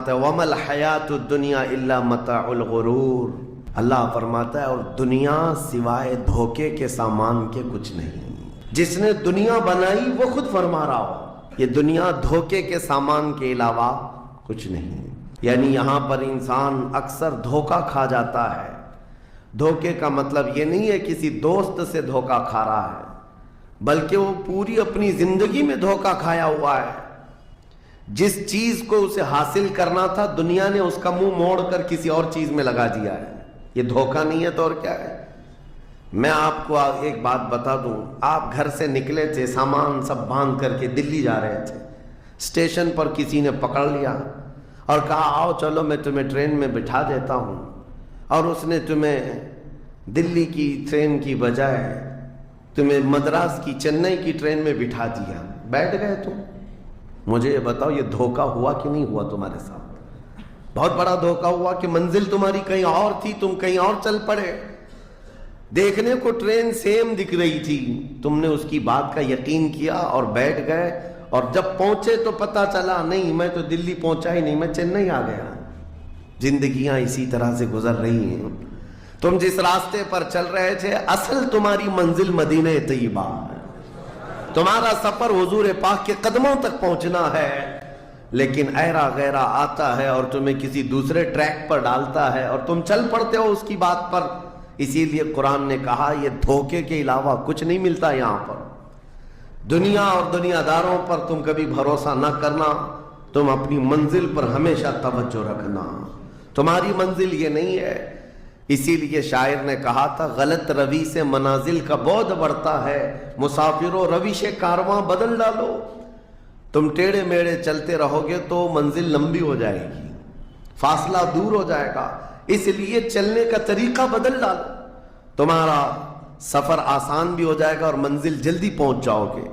وَمَا الْحَيَاةُ الدُّنْيَا إِلَّا مَتَاعُ الْغُرُورِ، اللہ فرماتا ہے اور دنیا سوائے دھوکے کے سامان کے کچھ نہیں۔ جس نے دنیا بنائی وہ خود فرما رہا ہو یہ دنیا دھوکے کے سامان کے علاوہ کچھ نہیں۔ یعنی یہاں پر انسان اکثر دھوکہ کھا جاتا ہے۔ دھوکے کا مطلب یہ نہیں ہے کسی دوست سے دھوکہ کھا رہا ہے، بلکہ وہ پوری اپنی زندگی میں دھوکہ کھایا ہوا ہے۔ جس چیز کو اسے حاصل کرنا تھا دنیا نے اس کا منہ موڑ کر کسی اور چیز میں لگا دیا ہے۔ یہ دھوکہ نہیں ہے تو اور کیا ہے؟ میں آپ کو ایک بات بتا دوں، آپ گھر سے نکلے تھے، سامان سب باندھ کر کے دلی جا رہے تھے، اسٹیشن پر کسی نے پکڑ لیا اور کہا آؤ چلو میں تمہیں ٹرین میں بٹھا دیتا ہوں، اور اس نے تمہیں دلی کی ٹرین کی بجائے تمہیں مدراس کی چنئی کی ٹرین میں بٹھا دیا، بیٹھ گئے تم۔ مجھے یہ بتاؤ یہ دھوکہ ہوا کہ نہیں ہوا تمہارے ساتھ؟ بہت بڑا دھوکہ ہوا کہ منزل تمہاری کہیں اور تھی، تم کہیں اور چل پڑے۔ دیکھنے کو ٹرین سیم دکھ رہی تھی، تم نے اس کی بات کا یقین کیا اور بیٹھ گئے، اور جب پہنچے تو پتا چلا نہیں میں تو دلی پہنچا ہی نہیں، میں چنئی آ گیا۔ زندگیاں اسی طرح سے گزر رہی ہیں۔ تم جس راستے پر چل رہے تھے اصل تمہاری منزل مدینہ طیبہ ہے، تمہارا سفر حضور پاک کے قدموں تک پہنچنا ہے، لیکن ایرا غیرہ آتا ہے اور تمہیں کسی دوسرے ٹریک پر ڈالتا ہے اور تم چل پڑتے ہو اس کی بات پر۔ اسی لیے قرآن نے کہا یہ دھوکے کے علاوہ کچھ نہیں ملتا یہاں پر۔ دنیا اور دنیا داروں پر تم کبھی بھروسہ نہ کرنا، تم اپنی منزل پر ہمیشہ توجہ رکھنا۔ تمہاری منزل یہ نہیں ہے۔ اسی لیے شاعر نے کہا تھا غلط روی سے منازل کا بعد بڑھتا ہے، مسافروں روش کارواں بدل ڈالو۔ تم ٹیڑے میڑے چلتے رہو گے تو منزل لمبی ہو جائے گی، فاصلہ دور ہو جائے گا، اس لیے چلنے کا طریقہ بدل ڈالو، تمہارا سفر آسان بھی ہو جائے گا اور منزل جلدی پہنچ جاؤ گے۔